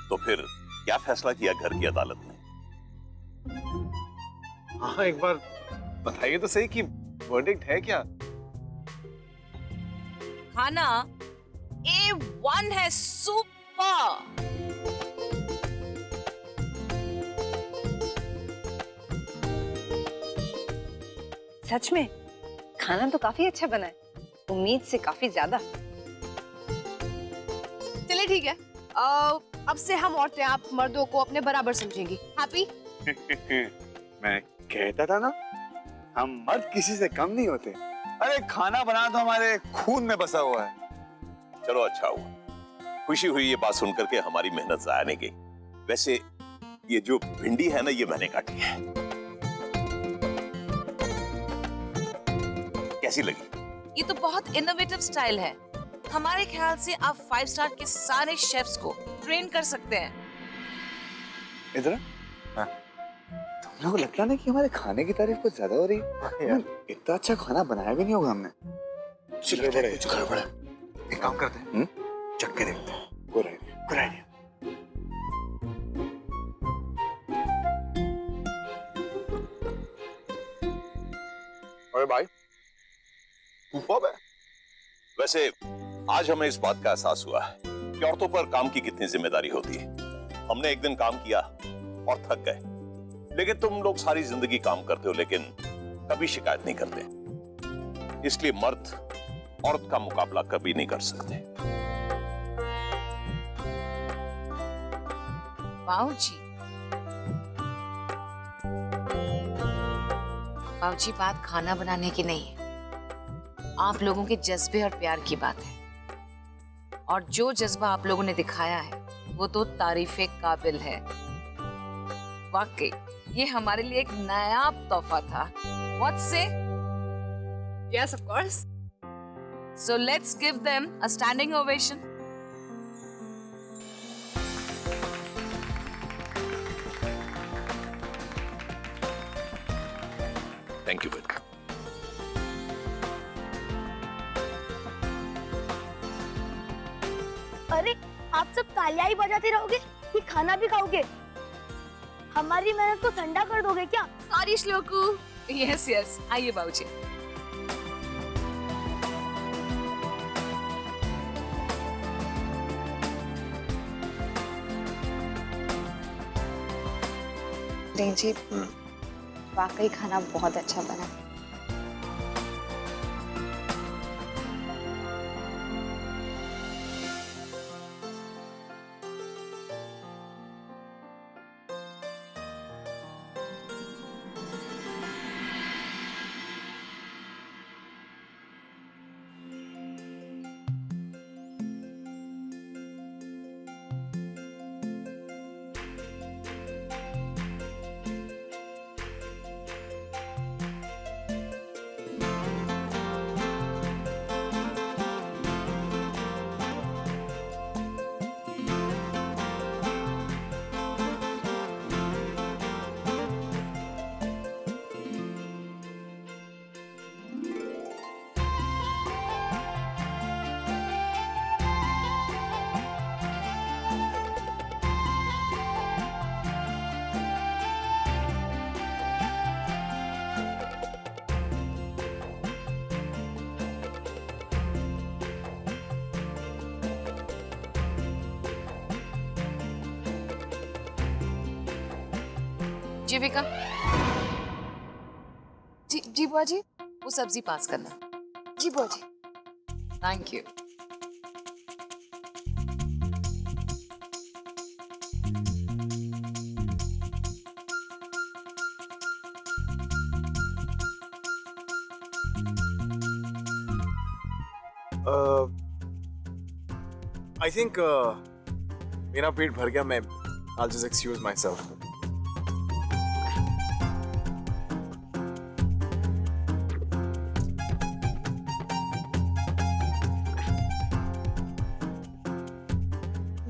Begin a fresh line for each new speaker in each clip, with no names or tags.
तो फिर क्या फैसला किया घर की अदालत ने?
हाँ, एक बार बताइए तो सही कि वर्डिक्ट है क्या?
खाना A1 है, सुपर।
सच में खाना तो काफी अच्छा बना है, उम्मीद से काफी ज्यादा।
चलिए ठीक है, अब से हम औरतें आप मर्दों को अपने बराबर समझेंगी। हैप्पी?
मैं कहता था ना, हम मर्द किसी से कम नहीं होते। अरे खाना बनाना तो हमारे खून में बसा हुआ है।
चलो अच्छा हुआ, खुशी हुई ये बात सुनकर के हमारी मेहनत जाया नहीं गई। वैसे ये जो भिंडी है ना, ये मैंने काटी है, कैसी लगी?
ये तो बहुत इनोवेटिव स्टाइल है। हमारे ख्याल से आप 5 स्टार के सारे शेफ्स को ट्रेन कर सकते हैं।
इधर हाँ। तुम लोगों को लगता नहीं कि हमारे खाने की तारीफ कुछ ज्यादा हो रही है? इतना अच्छा खाना बनाया भी नहीं होगा हमने। कुछ गड़बड़ है।
एक काम करते हैं, चख के देखते हैं।
Good idea.
अरे भाई, सुपर्ब है। वैसे आज हमें इस बात का एहसास हुआ है कि औरतों पर काम की कितनी जिम्मेदारी होती है। हमने एक दिन काम किया और थक गए, लेकिन तुम लोग सारी जिंदगी काम करते हो लेकिन कभी शिकायत नहीं करते। इसलिए मर्द औरत का मुकाबला कभी नहीं कर सकते।
बाबूजी, बात खाना बनाने की नहीं है, आप लोगों के जज्बे और प्यार की बात है। और जो जज्बा आप लोगों ने दिखाया है वो तो तारीफे काबिल है। वाकई ये हमारे लिए एक नायाब तोहफा था। What say?
Yes, of course.
So let's give them a standing ovation.
Thank you बेटा।
अरे आप सब तालियां ही बजाते रहोगे कि खाना भी खाओगे? हमारी मेहनत को ठंडा कर दोगे क्या?
सॉरी श्लोकू।
Yes, yes. आइए बाबूजी।
जी, वाकई खाना बहुत अच्छा बना।
जीविका, जी बुआ जी, वो सब्जी पास करना।
जी बुआ जी।
Thank you.
I think मेरा पेट भर गया। मैं I'll just excuse myself.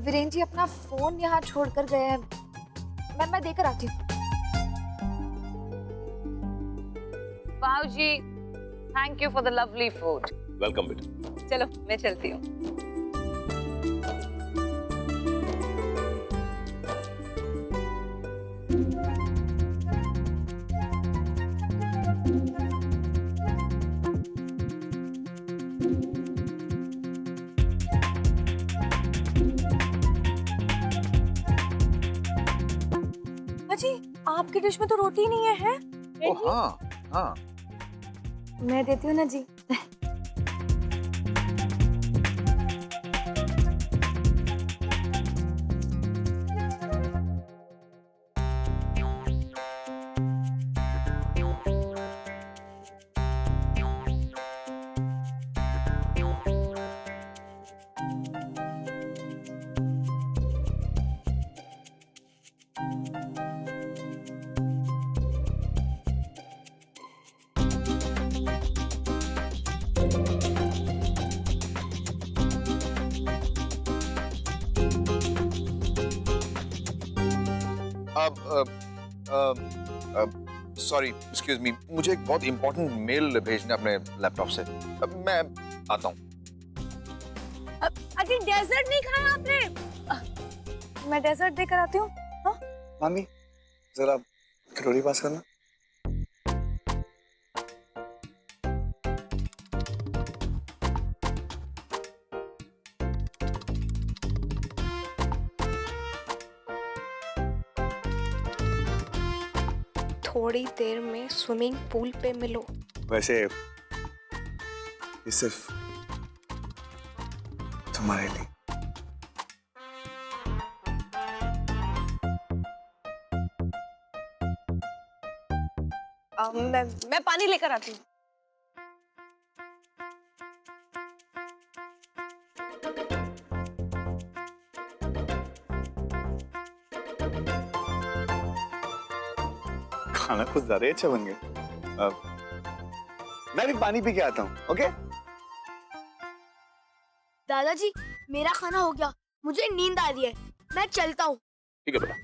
Viren जी अपना फोन यहाँ छोड़कर गए हैं। मैं देकर आती हूँ।
बाबूजी, thank you for the lovely food.
Welcome बेटा।
चलो मैं चलती हूँ।
अजी आपकी डिश में तो रोटी नहीं है?
ओ हाँ हाँ,
मैं देती हूँ ना जी।
सॉरी एक्सक्यूज मी, मुझे एक बहुत इंपॉर्टेंट मेल भेजना अपने लैपटॉप से। मैं आता हूँ।
अजी डेजर्ट नहीं खाया आपने? मैं डेजर्ट देकर आती हूँ। हाँ?
मामी जरा कटोरी पास करना।
थोड़ी देर में स्विमिंग पूल पे मिलो।
वैसे ये सिर्फ तुम्हारे लिए।
मैं पानी लेकर आती हूँ।
खाना कुछ ज्यादा ही अच्छा बन गया। मैं भी पानी पी के आता हूँ। ओके
दादाजी मेरा खाना हो गया, मुझे नींद आ रही है, मैं चलता हूँ।
ठीक है बेटा।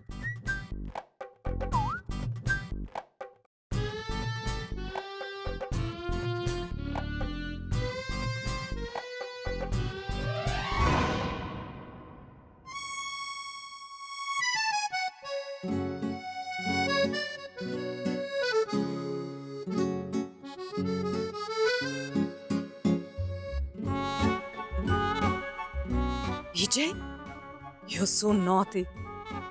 विजय, you're so naughty.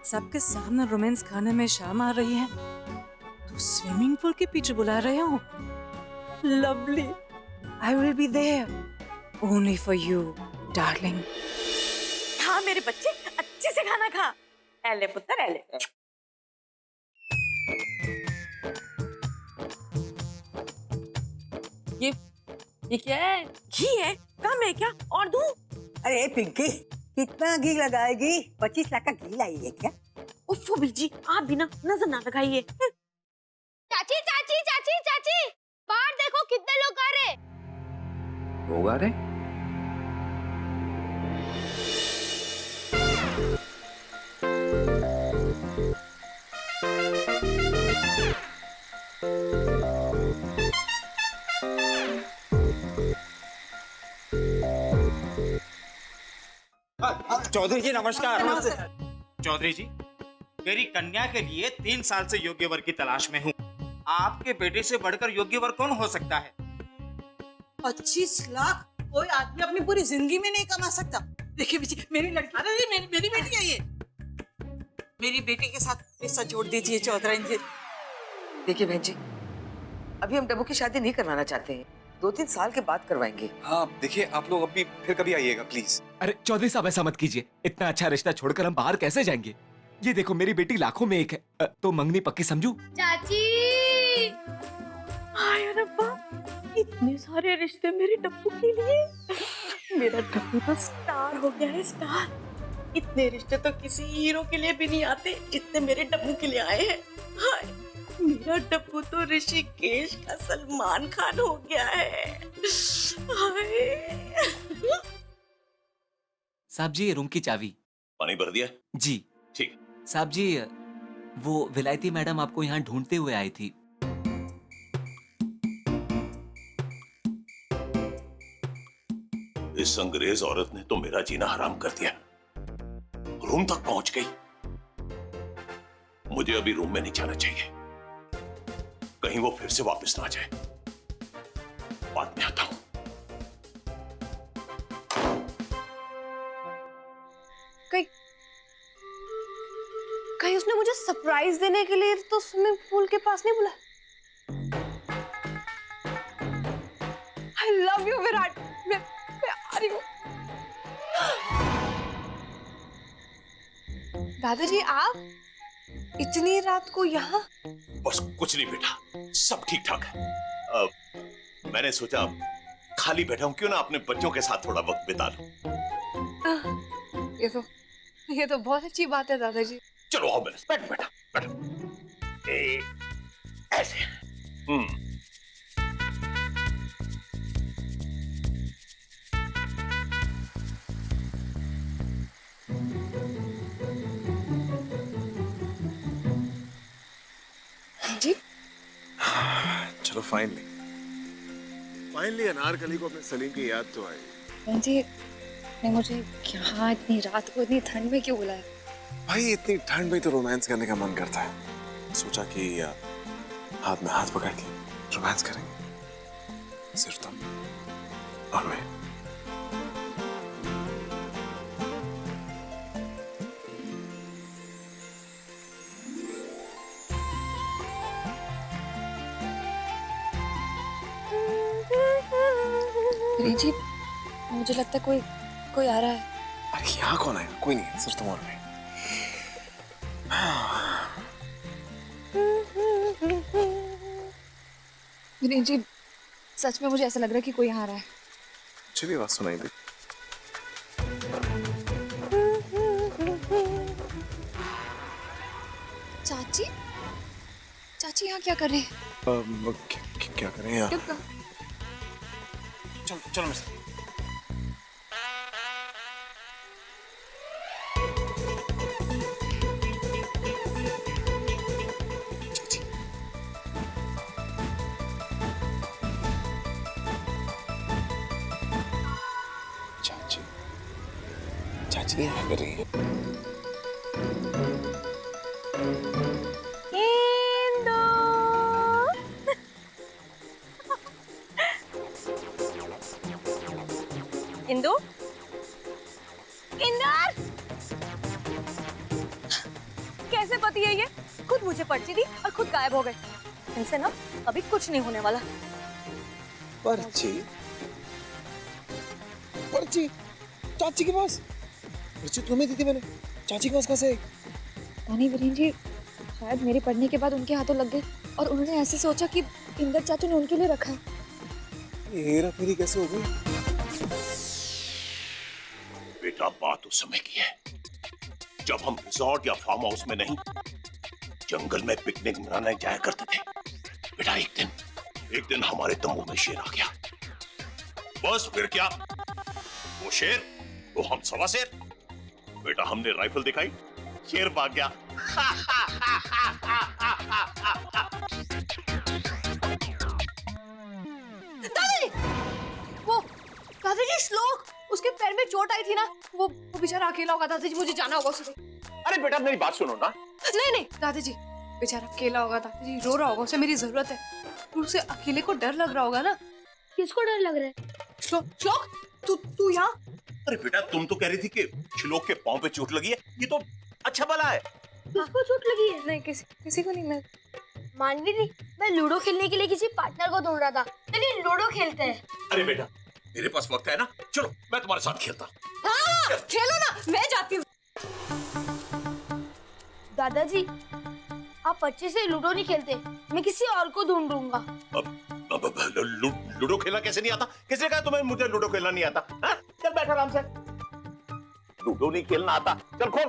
सबके सामने रोमांस खाने में शर्म आ रही है, तो स्विमिंग पूल के पीछे बुला रहे हो। Lovely. I will be there. Only for you, darling. हाँ मेरे बच्चे, अच्छे से खाना खा। ऐले पुत्र ऐले। ये क्या है? घी है? कम है क्या? और दूं?
अरे पिंकी, कितना घी लगाएगी? 25 लाख का घी लाई है क्या?
उफ़ बीजी, आप भी ना नजर ना लगाइए।
चाची चाची चाची चाची, बाहर देखो कितने लोग आ रहे।
लोग आ रहे?
चौधरी जी नमस्कार। चौधरी जी, मेरी कन्या के लिए 3 साल से योग्य वर की तलाश में हूँ। आपके बेटे से बढ़कर योग्य वर कौन हो सकता है?
25 लाख कोई आदमी अपनी पूरी जिंदगी में नहीं कमा सकता। देखिए बीजी, मेरी लड़की, अरे मेरी बेटी है ये। मेरी बेटी के साथ रिश्ता जोड़ दीजिए चौधरी जी।
देखिए बहन जी, अभी हम डब्बू की शादी नहीं करवाना चाहते हैं, 2-3 साल के बाद करवाएंगे।
हाँ देखिए, आप लोग अभी फिर कभी आइएगा प्लीज।
अरे चौधरी साहब ऐसा मत कीजिए, इतना अच्छा रिश्ता छोड़कर हम बाहर कैसे जाएंगे? ये देखो मेरी बेटी लाखों में एक है, तो मंगनी पक्की समझू।
चाची
हाय रब्बा, इतने सारे रिश्ते मेरे डब्बू के लिए। मेरा डब्बू तो स्टार हो गया है, स्टार। इतने रिश्ते तो किसी हीरो के लिए भी नहीं आते जितने मेरे डब्बू के लिए आए हैं। हाय, मेरा डब्बू तो ऋषिकेश का सलमान खान हो गया है। हाय।
साहब जी, रूम की चाबी।
पानी भर दिया?
जी
ठीक।
साहब जी, वो विलायती मैडम आपको यहाँ ढूंढते हुए आई थी।
इस अंग्रेज औरत ने तो मेरा जीना हराम कर दिया। रूम तक पहुंच गई। मुझे अभी रूम में नहीं जाना चाहिए, कहीं वो फिर से वापस ना आ जाए। बाद में आता हूं।
कहीं उसने मुझे सरप्राइज देने के लिए तो स्विमिंग पूल के पास नहीं बुलाया? I love you विराट, मैं आ रही हूँ। दादाजी आप इतनी रात को यहाँ?
बस कुछ नहीं बेटा, सब ठीक ठाक है। मैंने सोचा खाली बैठा हूं, क्यों ना अपने बच्चों के साथ थोड़ा वक्त बिता लूं।
ये तो बहुत अच्छी बात है दादाजी।
चलो आओ मेरे बैठो बेटा बैठो। ऐसे।
जी
चलो फाइनली अनारकली को अपने सलीम की याद तो आई।
बहन जी ने मुझे यहाँ इतनी रात को इतनी ठंड में क्यों बुलाया?
भाई इतनी ठंड में तो रोमांस करने का मन करता है। सोचा कि हाथ में हाथ पकड़ के रोमांस करेंगे, सिर्फ तुम और मैं।
जी मुझे लगता है कोई आ रहा है।
अरे यहाँ कौन आएगा? कोई नहीं, सिर्फ तुम और मैं।
विनीत जी सच में मुझे ऐसा लग रहा है कि कोई आ रहा है।
चलिए बात सुनाई दे।
चाची चाची यहाँ क्या कर रहे हैं?
क्या करें यहाँ? चलो चलो मिस्टर। चाची चाची यहाँ कर रही है।
इंदु इंदर कैसे पति है ये? खुद मुझे पर्ची दी और खुद गायब हो गए। इनसे ना कभी कुछ नहीं होने वाला।
पर्ची पर्ची चाची के पास? पर्ची तुम्हें दी थी मैंने, चाची के पास कैसे?
नहीं वीरेन जी शायद मेरे पढ़ने के बाद उनके हाथों लग गई और उन्होंने ऐसे सोचा कि इंदर चाचू ने उनके लिए रखा है।
हेरा फेरी कैसे हो गई?
बेटा बात उस समय की है जब हम रिजॉर्ट या फार्म हाउस में नहीं, जंगल में पिकनिक मनाने जाया करते थे। बेटा एक दिन हमारे तंबू में शेर आ गया। बस फिर क्या, वो शेर वो हम सवा शेर। बेटा हमने राइफल दिखाई, शेर भाग गया।
दादाजी वो दादाजी श्लोक, उसके पैर में चोट आई थी ना, वो बेचारा अकेला होगा। दादाजी मुझे जाना होगा उसे।
अरे बेटा मेरी बात सुनो ना।
नहीं दादाजी बेचारा अकेला होगा। दादाजी रो रहा होगा, उसे मेरी जरूरत है। उसे अकेले को डर लग रहा होगा ना।
किसको डर लग रहा है?
श्लोक तू यहाँ?
अरे बेटा तुम तो कह रही थी कि श्लोक के पांव पे चोट लगी है, ये तो अच्छा भला है।
किसको चोट लगी है?
नहीं किसी को नहीं। मैं
मानवी थी, मैं लूडो खेलने के लिए किसी पार्टनर को ढूंढ रहा था। चलिए लूडो खेलते हैं।
अरे बेटा मेरे पास वक्त है ना, चलो मैं तुम्हारे साथ खेलता हूँ।
हाँ खेलो ना, मैं जाती हूँ।
दादाजी आप बच्चे से लूडो नहीं खेलते, मैं किसी और को ढूंढूंगा।
लूडो खेलना कैसे नहीं आता? किसने कहा तुम्हें मुझे लूडो खेलना नहीं आता? हाँ? चल बैठ आराम से। लूडो नहीं खेलना आता, चल खोल।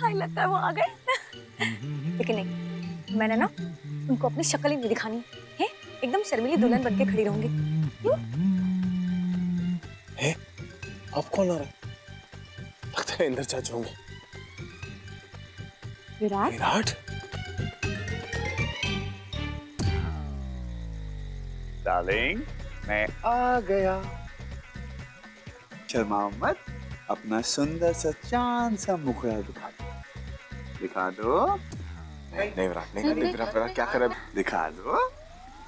हाय लगता है वो आ गए। लेकिन नहीं, मैंने ना उनको अपनी शक्ल ही नहीं दिखानी है। एकदम शर्मीली दुल्हन बनके खड़ी रहूंगी। क्यों?
अब कौन आ रहा है? लगता है इंदर चाचू होंगे। विराट?
डार्लिंग मैं आ गया। शर्माओ मत, अपना सुंदर सा चांद सा मुखड़ा दिखा दो, दिखा दो।
नहीं विराट, नहीं विराट, विराट क्या करे?
दिखा दो।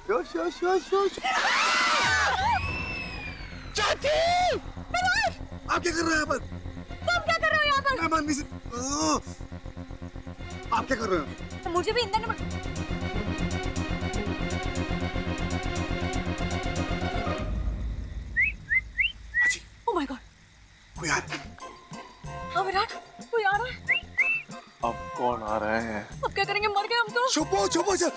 Show show show show. चाची! आप क्या कर रहे हो यहाँ पर?
तुम क्या कर रहे हो यहाँ पर?
मैं मानवी से आप क्या कर रहे हो?
मुझे भी इंदर ने ओह माय गॉड,
कोई आ रहा है।
हाँ विराट, कोई आ रहा है।
अब कौन आ रहे हैं?
अब क्या करेंगे? मर गए हम तो।
छुपो छुपो चल।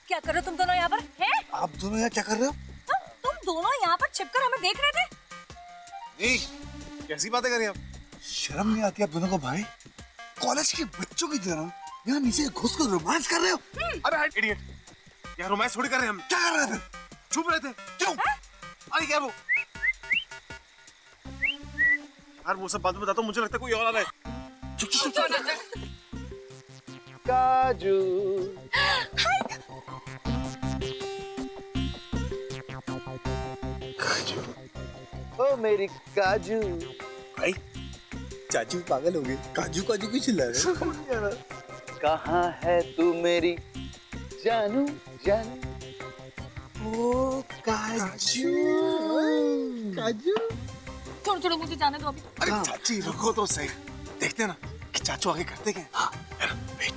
क्या कर रहे हो तुम दोनों यहाँ पर? हैं?
आप दोनों यहाँ क्या कर रहे हो?
तुम दोनों यहाँ पर छिपकर हमें देख रहे थे?
नहीं, कैसी बातें कर रही हैं आप?
शर्म नहीं आती आप दोनों को भाई? कॉलेज के बच्चों की तरह यहाँ नीचे घुस कर रोमांस कर रहे हो?
अरे इडियट, यार रोमांस थोड़ी कर रहे हैं हम।
क्या कर रहे थे?
छुप रहे थे। क्यों? अरे क्या वो? यार वो सब बात में बताता हूँ, मुझे लगता है कोई और आ रहा है। चुप चुप चुप।
काजू। काजू। ओ मेरी काजू। भाई चाचू पागल हो गए, काजू काजू क्यों चिल्ला रहे हो? कहाँ है तू मेरी जानू जानू? ओ काजू काजू।
छोड़ो छोड़ो, मुझे जाने दो अभी।
अरे चाची रुको तो सही, देखते हैं ना कि चाचू आगे करते क्या। हाँ, वेट।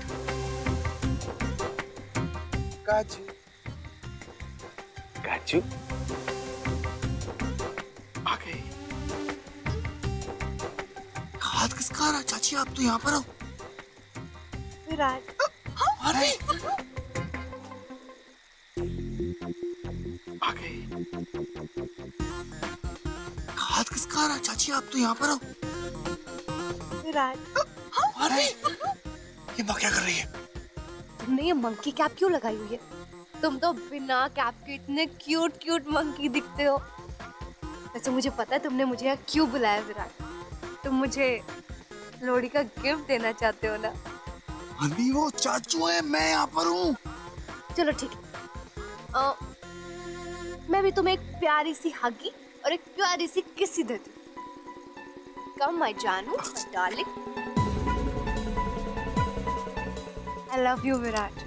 काजू काजू
आ गए।
हाथ किसका आ रहा है? चाची आप तो यहाँ पर हो।
विराट,
अरे
आ गए।
हाथ किसका आ रहा है? चाची आप तो यहाँ पर हो।
विराट,
अरे ये माँ क्या कर रही है?
तुमने ये मंकी कैप क्यों लगाई हुई है? तुम तो बिना कैप के इतने क्यूट क्यूट मंकी दिखते हो। वैसे मुझे पता है तुमने मुझे यहाँ क्यों बुलाया विराट। तुम मुझे लोहड़ी का गिफ्ट देना चाहते हो ना?
अभी वो चाचू है, मैं यहाँ पर हूँ।
चलो ठीक है, मैं भी तुम्हें एक प्यारी सी हगी और एक प्यारी सी किसी देती हूँ। कम माय जानू, my darling. I love you Virat.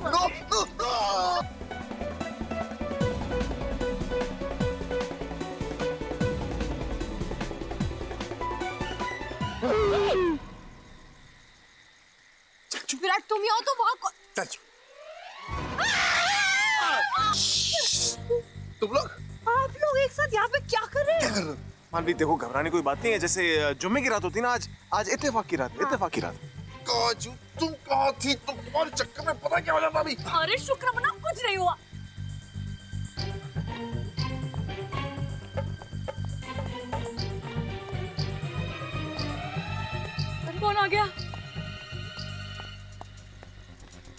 No, no, no.
Virat तुम ही हो तो वहाँ
चाचू तुम लोग
आप लोग एक साथ यहाँ पे क्या कर रहे
क्या
हैं?
कर रहे हो?
मानवी देखो, घबराने कोई बात नहीं है। जैसे जुम्मे की रात होती ना, आज इत्तेफाक की रात है, इत्तेफाक की रात।
काजू तुम कहाँ थी? तुम तुम्हारे चक्कर में पता क्या हो जाता अभी?
अरे शुक्र मना, कुछ नहीं हुआ। अरे कौन आ गया?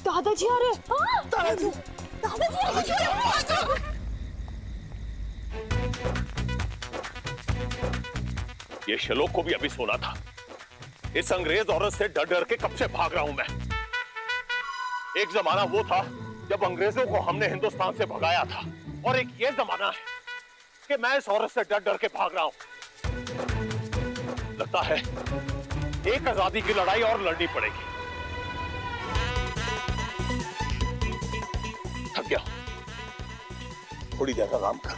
दादाजी आ रहे हैं। दादाजी, दादाजी आ रहे हैं।
ये श्लोक को भी अभी सोना था। इस अंग्रेज औरत से डर डर के कब से भाग रहा हूं मैं। एक जमाना वो था जब अंग्रेजों को हमने हिंदुस्तान से भगाया था, और एक ये जमाना है कि मैं इस औरत से डर डर के भाग रहा हूं। लगता है एक आजादी की लड़ाई और लड़नी पड़ेगी। थक गया, थोड़ी देर आराम कर।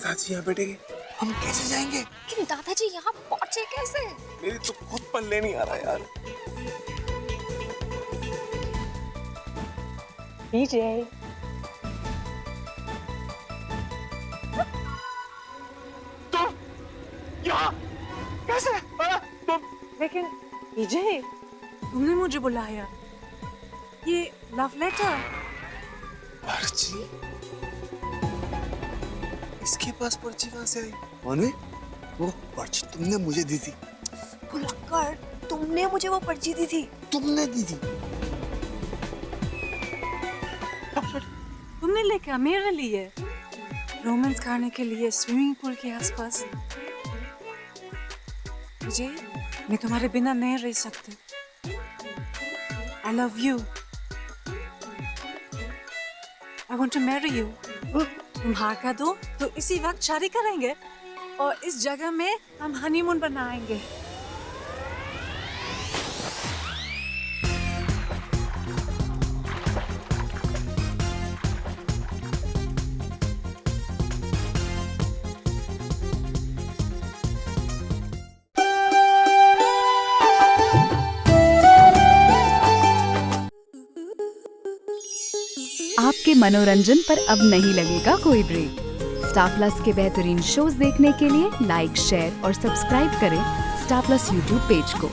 दादाजी यहाँ बैठेंगे,
हम कैसे जाएंगे?
लेकिन दादाजी यहाँ पहुंचे कैसे?
मेरी तो खुद पल्ले नहीं आ रहा यार।
विजय,
तुम यहाँ कैसे? तुम
लेकिन विजय, तुमने मुझे बुलाया, ये लव लेटर।
पर्ची? इसके पास पर्ची कहाँ से आई?
मानवी वो पर्ची तुमने मुझे दी थी।
भुलक्कड़, तुमने मुझे वो पर्ची दी थी।
तुमने दी थी।
तुमने लेकर मेरे लिए रोमांस खाने के लिए स्विमिंग पूल के आसपास। विजय, मैं तुम्हारे बिना नहीं रह सकती। I love you. I want to marry you. तुम हाँ का दो तो इसी वक्त शादी करेंगे और इस जगह में हम हनीमून बनाएंगे।
आपके मनोरंजन पर अब नहीं लगेगा कोई ब्रेक। स्टार प्लस के बेहतरीन शोज देखने के लिए लाइक, शेयर और सब्सक्राइब करें स्टार प्लस यूट्यूब पेज को।